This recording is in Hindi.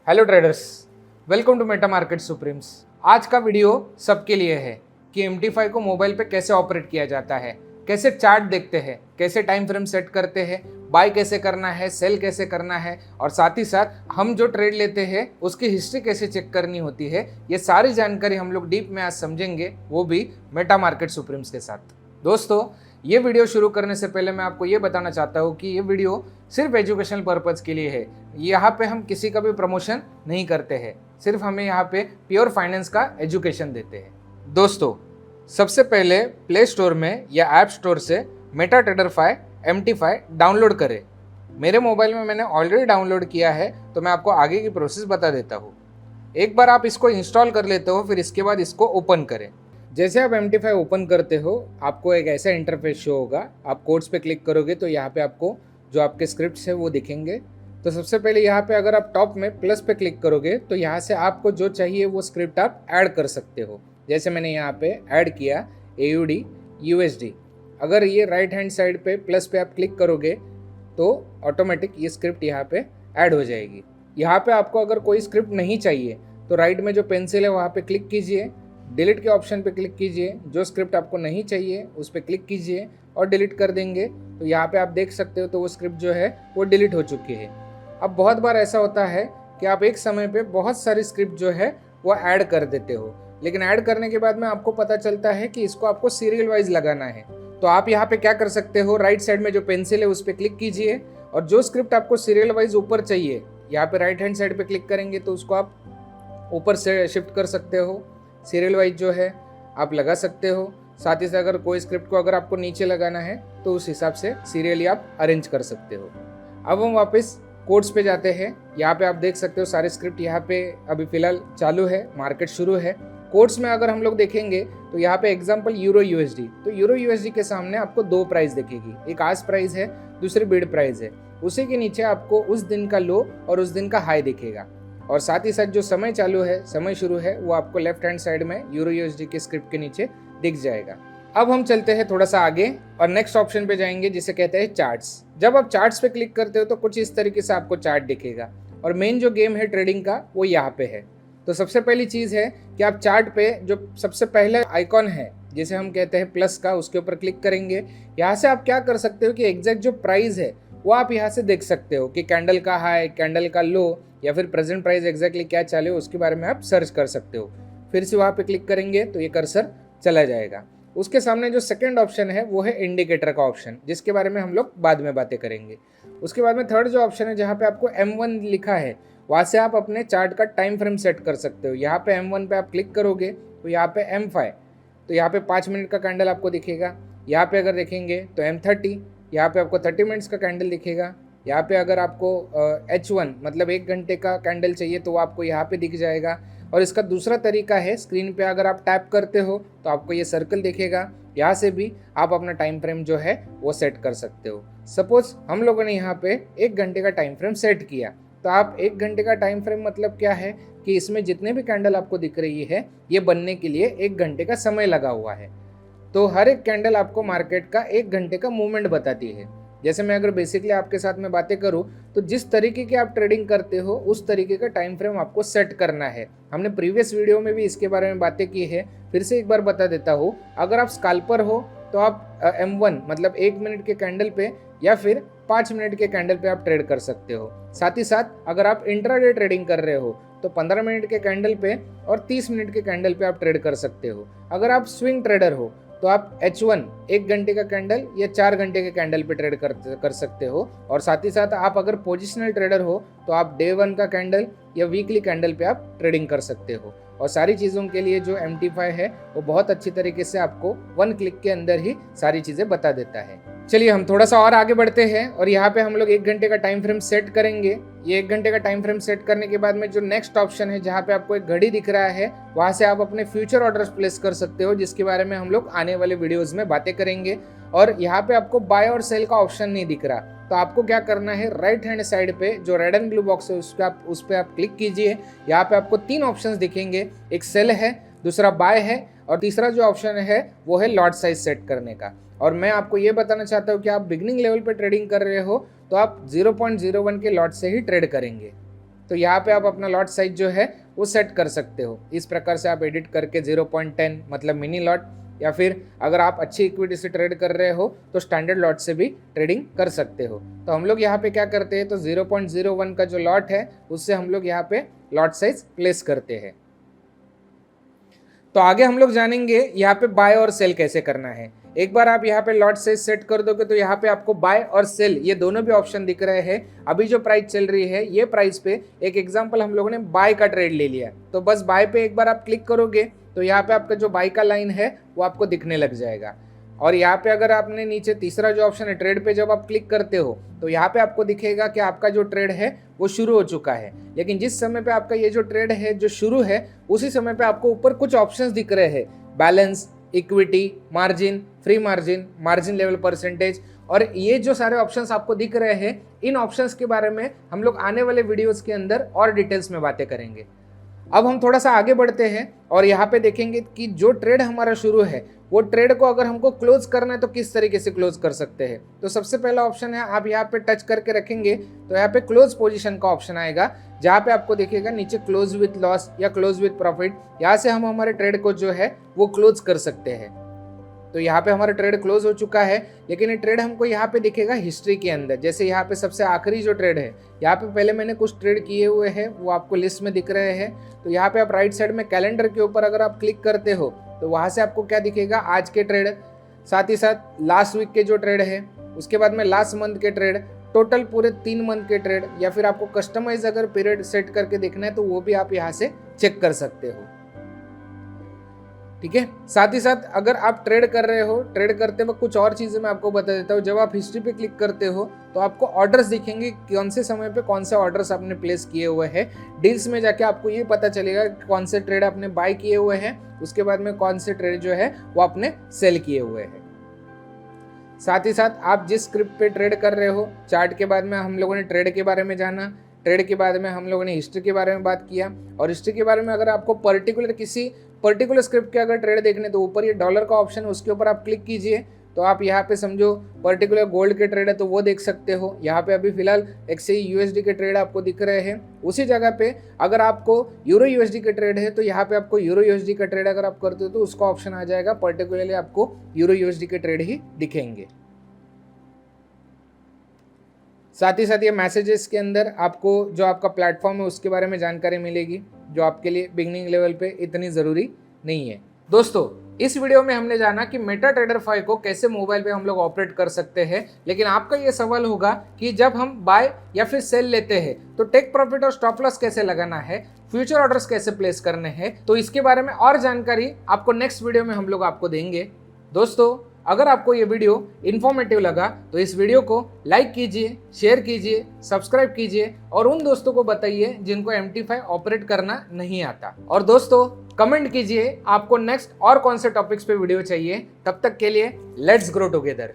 Hello traders, welcome to Meta Market Supremes. आज का वीडियो सबके लिए है कि MT5 को मोबाइल पे कैसे ऑपरेट किया जाता है, कैसे चार्ट देखते हैं, कैसे टाइम फ्रेम सेट करते हैं, बाय कैसे करना है, सेल कैसे करना है और साथ ही साथ हम जो ट्रेड लेते हैं उसकी हिस्ट्री कैसे चेक करनी होती है। ये सारी जानकारी हम लोग डीप में आज समझेंगे, वो भी मेटा मार्केट सुप्रीम्स के साथ। दोस्तों, ये वीडियो शुरू करने से पहले मैं आपको ये बताना चाहता हूँ कि ये वीडियो सिर्फ एजुकेशनल पर्पज़ के लिए है। यहाँ पे हम किसी का भी प्रमोशन नहीं करते हैं, सिर्फ हमें यहाँ पे प्योर फाइनेंस का एजुकेशन देते हैं। दोस्तों, सबसे पहले प्ले स्टोर में या ऐप स्टोर से मेटा ट्रेडर 5 MT5 डाउनलोड करें। मेरे मोबाइल में मैंने ऑलरेडी डाउनलोड किया है, तो मैं आपको आगे की प्रोसेस बता देता हूँ। एक बार आप इसको इंस्टॉल कर लेते हो, फिर इसके बाद इसको ओपन करें। जैसे आप MT5 ओपन करते हो, आपको एक ऐसा इंटरफेस शो होगा। आप कोड्स पे क्लिक करोगे तो यहाँ पे आपको जो आपके स्क्रिप्ट्स है वो दिखेंगे। तो सबसे पहले यहाँ पे अगर आप टॉप में प्लस पे क्लिक करोगे तो यहाँ से आपको जो चाहिए वो स्क्रिप्ट आप ऐड कर सकते हो। जैसे मैंने यहाँ पे ऐड किया AUD USD। अगर ये राइट हैंड साइड पे प्लस पे आप क्लिक करोगे तो ऑटोमेटिक ये स्क्रिप्ट यहाँ पे ऐड हो जाएगी। यहाँ पे आपको अगर कोई स्क्रिप्ट नहीं चाहिए तो राइट में जो पेंसिल है वहाँ पे क्लिक कीजिए, डिलीट के ऑप्शन पे क्लिक कीजिए। जो स्क्रिप्ट आपको नहीं चाहिए उस पर क्लिक कीजिए और डिलीट कर देंगे तो यहाँ पे आप देख सकते हो तो वो स्क्रिप्ट जो है वो डिलीट हो चुकी है। अब बहुत बार ऐसा होता है कि आप एक समय पे बहुत सारी स्क्रिप्ट जो है वो ऐड कर देते हो, लेकिन ऐड करने के बाद में आपको पता चलता है कि इसको आपको सीरियल वाइज लगाना है। तो आप यहाँ पे क्या कर सकते हो, राइट साइड में जो पेंसिल है उस पर क्लिक कीजिए और जो स्क्रिप्ट आपको सीरियल वाइज ऊपर चाहिए यहाँ पे राइट हैंड साइड पे क्लिक करेंगे तो उसको आप ऊपर से शिफ्ट कर सकते हो। सीरियल वाइज जो है आप लगा सकते हो। साथ ही साथ अगर कोई स्क्रिप्ट को अगर आपको नीचे लगाना है तो उस हिसाब से सीरियली आप अरेंज कर सकते हो। अब हम वापस कोड्स पे जाते हैं। यहाँ पे आप देख सकते हो सारे स्क्रिप्ट यहाँ पे अभी फिलहाल चालू है, मार्केट शुरू है। कोड्स में अगर हम लोग देखेंगे तो यहाँ पे एग्जांपल यूरो USD, तो यूरो USD के सामने आपको दो प्राइस दिखेगी, एक आज प्राइस है, दूसरी बिड प्राइस है। उसी के नीचे आपको उस दिन का लो और उस दिन का हाई दिखेगा और साथ ही साथ जो समय चालू है, समय शुरू है, वो आपको लेफ्ट हैंड साइड में यूरो USD के स्क्रिप्ट के नीचे दिख जाएगा। अब हम चलते हैं थोड़ा सा आगे और नेक्स्ट ऑप्शन पे जाएंगे जिसे कहते हैं चार्ट्स। जब आप चार्ट्स पे क्लिक करते हो तो कुछ इस तरीके से आपको चार्ट दिखेगा और मेन जो गेम है ट्रेडिंग का वो यहाँ पे है। तो सबसे पहली चीज़ है कि आप चार्ट पे जो सबसे पहले आइकॉन है जिसे हम कहते हैं प्लस का, उसके ऊपर क्लिक करेंगे। यहाँ से आप क्या कर सकते हो कि एग्जैक्ट जो प्राइस है वो आप यहाँ से देख सकते हो कि कैंडल का हाई, कैंडल का लो या फिर प्रेजेंट प्राइस एग्जैक्टली क्या चाले उसके बारे में आप सर्च कर सकते हो। फिर से वहाँ पे क्लिक करेंगे तो ये कर्सर चला जाएगा। उसके सामने जो सेकंड ऑप्शन है वो है इंडिकेटर का ऑप्शन, जिसके बारे में हम लोग बाद में बातें करेंगे। उसके बाद में थर्ड जो ऑप्शन है जहाँ पे आपको M1 लिखा है, वहाँ से आप अपने चार्ट का टाइम फ्रेम सेट कर सकते हो। यहाँ पे M1 पे आप क्लिक करोगे तो यहाँ पे M5, तो यहाँ पे 5 मिनट का कैंडल आपको दिखेगा। यहाँ पे अगर देखेंगे तो M30, यहाँ पे आपको 30 मिनट्स का कैंडल दिखेगा। यहाँ पे अगर आपको H1 मतलब 1 घंटे का कैंडल चाहिए तो वो आपको यहाँ पे दिख जाएगा। और इसका दूसरा तरीका है, स्क्रीन पे अगर आप टैप करते हो तो आपको ये सर्कल दिखेगा, यहाँ से भी आप अपना टाइम फ्रेम जो है वो सेट कर सकते हो। सपोज हम लोगों ने यहाँ पे 1 घंटे का टाइम फ्रेम सेट किया, तो आप 1 घंटे का टाइम फ्रेम मतलब क्या है कि इसमें जितने भी कैंडल आपको दिख रही है ये बनने के लिए 1 घंटे का समय लगा हुआ है। तो हर एक कैंडल आपको मार्केट का 1 घंटे का मूवमेंट बताती है। जैसे मैं अगर बेसिकली आपके साथ में बातें करूं तो जिस तरीके की आप ट्रेडिंग करते हो उस तरीके का टाइम फ्रेम आपको सेट करना है। हमने प्रीवियस वीडियो में भी इसके बारे में बातें की है, फिर से एक बार बता देता हूँ। अगर आप स्कैल्पर हो तो आप M1 मतलब 1 मिनट के कैंडल पे या फिर 5 मिनट के कैंडल पे आप ट्रेड कर सकते हो। साथ ही साथ अगर आप इंट्राडे ट्रेडिंग कर रहे हो तो 15 मिनट के कैंडल पे और 30 मिनट के कैंडल पे आप ट्रेड कर सकते हो। अगर आप स्विंग ट्रेडर हो तो आप H1 1 घंटे का कैंडल या 4 घंटे के कैंडल पे ट्रेड कर सकते हो। और साथ ही साथ आप अगर पोजिशनल ट्रेडर हो तो आप डे 1 का कैंडल या वीकली कैंडल पे आप ट्रेडिंग कर सकते हो। और सारी चीज़ों के लिए जो MT5 है वो बहुत अच्छी तरीके से आपको 1 क्लिक के अंदर ही सारी चीज़ें बता देता है। चलिए हम थोड़ा सा और आगे बढ़ते हैं और यहाँ पे हम लोग 1 घंटे का टाइम फ्रेम सेट करेंगे। ये 1 घंटे का टाइम फ्रेम सेट करने के बाद में जो नेक्स्ट ऑप्शन है जहाँ पे आपको एक घड़ी दिख रहा है, वहाँ से आप अपने फ्यूचर ऑर्डर्स प्लेस कर सकते हो, जिसके बारे में हम लोग आने वाले वीडियोज़ में बातें करेंगे। और यहाँ पे आपको बाय और सेल का ऑप्शन नहीं दिख रहा, तो आपको क्या करना है, राइट हैंड साइड पे जो रेड एंड ब्लू बॉक्स है उस पर आप क्लिक कीजिए। यहाँ पे आपको 3 ऑप्शंस दिखेंगे, एक सेल है, दूसरा बाय है और तीसरा जो ऑप्शन है वो है लॉट साइज सेट करने का। और मैं आपको ये बताना चाहता हूँ कि आप बिगिनिंग लेवल पे ट्रेडिंग कर रहे हो तो आप 0.01 के लॉट से ही ट्रेड करेंगे। तो यहाँ पे आप अपना लॉट साइज जो है वो सेट कर सकते हो। इस प्रकार से आप एडिट करके 0.10 मतलब मिनी लॉट, या फिर अगर आप अच्छी इक्विटी से ट्रेड कर रहे हो तो स्टैंडर्ड लॉट से भी ट्रेडिंग कर सकते हो। तो हम लोग यहाँ पे क्या करते हैं, तो 0.01 का जो लॉट है उससे हम लोग यहाँ पे लॉट साइज प्लेस करते हैं। तो आगे हम लोग जानेंगे यहाँ पे बाय और सेल कैसे करना है। एक बार आप यहाँ पे लॉट साइज सेट कर दोगे तो यहाँ पे आपको बाय और सेल ये दोनों भी ऑप्शन दिख रहे हैं। अभी जो प्राइस चल रही है ये प्राइस पे एक एग्जांपल हम लोगों ने बाय का ट्रेड ले लिया, तो बस बाय पे एक बार आप क्लिक करोगे तो यहाँ पे आपका जो बाय का लाइन है वो आपको दिखने लग जाएगा। और यहाँ पे अगर आपने नीचे तीसरा जो ऑप्शन है ट्रेड पे जब आप क्लिक करते हो तो यहाँ पे आपको दिखेगा कि आपका जो ट्रेड है वो शुरू हो चुका है। लेकिन जिस समय पे आपका ये जो ट्रेड है जो शुरू है उसी समय पे आपको ऊपर कुछ ऑप्शंस दिख रहे हैं, balance, equity, margin, free margin, margin level percentage, और ये जो सारे ऑप्शंस आपको दिख रहे हैं इन ऑप्शंस के बारे में हम लोग आने वाले वीडियोस के अंदर और डिटेल्स में बातें करेंगे। अब हम थोड़ा सा आगे बढ़ते हैं और यहाँ पे देखेंगे कि जो ट्रेड हमारा शुरू है वो ट्रेड को अगर हमको क्लोज करना है तो किस तरीके से क्लोज कर सकते हैं। तो सबसे पहला ऑप्शन है, आप यहाँ पे टच करके रखेंगे तो यहाँ पे क्लोज पोजीशन का ऑप्शन आएगा, जहाँ पे आपको दिखेगा नीचे क्लोज विथ लॉस या क्लोज विथ प्रॉफिट। यहाँ से हम हमारे ट्रेड को जो है वो क्लोज कर सकते हैं। तो यहाँ पे हमारा ट्रेड क्लोज हो चुका है, लेकिन ये ट्रेड हमको यहाँ पे दिखेगा हिस्ट्री के अंदर। जैसे यहाँ पे सबसे आखिरी जो ट्रेड है, यहाँ पे पहले मैंने कुछ ट्रेड किए हुए हैं वो आपको लिस्ट में दिख रहे हैं। तो यहाँ पे आप राइट साइड में कैलेंडर के ऊपर अगर आप क्लिक करते हो तो वहाँ से आपको क्या दिखेगा, आज के ट्रेड, साथ ही साथ लास्ट वीक के जो ट्रेड है, उसके बाद में लास्ट मंथ के ट्रेड, टोटल पूरे 3 मंथ के ट्रेड, या फिर आपको कस्टमाइज अगर पीरियड सेट करके देखना है तो वो भी आप यहाँ से चेक कर सकते हो। ठीक है, साथ ही साथ अगर आप ट्रेड कर रहे हो, ट्रेड करते वक्त कुछ और चीज़ें मैं आपको बता देता हूँ। जब आप हिस्ट्री पे क्लिक करते हो तो आपको ऑर्डर्स दिखेंगे, कौन से समय पे कौन से ऑर्डर्स आपने प्लेस किए हुए हैं। डील्स में जाके आपको ये पता चलेगा कि कौन से ट्रेड आपने बाय किए हुए हैं, उसके बाद में कौन से ट्रेड जो है वो आपने सेल किए हुए हैं। साथ ही साथ आप जिस स्क्रिप्ट पे ट्रेड कर रहे हो, चार्ट के बाद में हम लोगों ने ट्रेड के बारे में जाना, ट्रेड के बाद में हम लोगों ने हिस्ट्री के बारे में बात किया। और हिस्ट्री के बारे में अगर आपको किसी पर्टिकुलर स्क्रिप्ट के अगर ट्रेड देखने तो ऊपर ये डॉलर का ऑप्शन है, उसके ऊपर आप क्लिक कीजिए तो आप यहाँ पे समझो पर्टिकुलर गोल्ड के ट्रेड है तो वो देख सकते हो। यहाँ पे अभी फिलहाल XAE USD के ट्रेड आपको दिख रहे हैं। उसी जगह पे अगर आपको यूरो USD के ट्रेड है तो यहाँ पे आपको यूरो USD का ट्रेड अगर आप करते हो तो उसका ऑप्शन आ जाएगा, पर्टिकुलरली आपको यूरो USD के ट्रेड ही दिखेंगे। साथ ही साथ ये मैसेजेस के अंदर आपको जो आपका प्लेटफॉर्म है उसके बारे में जानकारी मिलेगी, जो आपके लिए बिगनिंग लेवल पे इतनी ज़रूरी नहीं है। दोस्तों, इस वीडियो में हमने जाना कि मेटाट्रेडर 5 को कैसे मोबाइल पे हम लोग ऑपरेट कर सकते हैं। लेकिन आपका ये सवाल होगा कि जब हम बाय या फिर सेल लेते हैं तो टेक प्रॉफिट और स्टॉप लॉस कैसे लगाना है, फ्यूचर ऑर्डर्स कैसे प्लेस करने हैं, तो इसके बारे में और जानकारी आपको नेक्स्ट वीडियो में हम लोग आपको देंगे। दोस्तों, अगर आपको ये वीडियो इन्फॉर्मेटिव लगा तो इस वीडियो को लाइक कीजिए, शेयर कीजिए, सब्सक्राइब कीजिए और उन दोस्तों को बताइए जिनको MT5 ऑपरेट करना नहीं आता। और दोस्तों, कमेंट कीजिए आपको नेक्स्ट और कौन से टॉपिक्स पे वीडियो चाहिए। तब तक के लिए लेट्स ग्रो टुगेदर।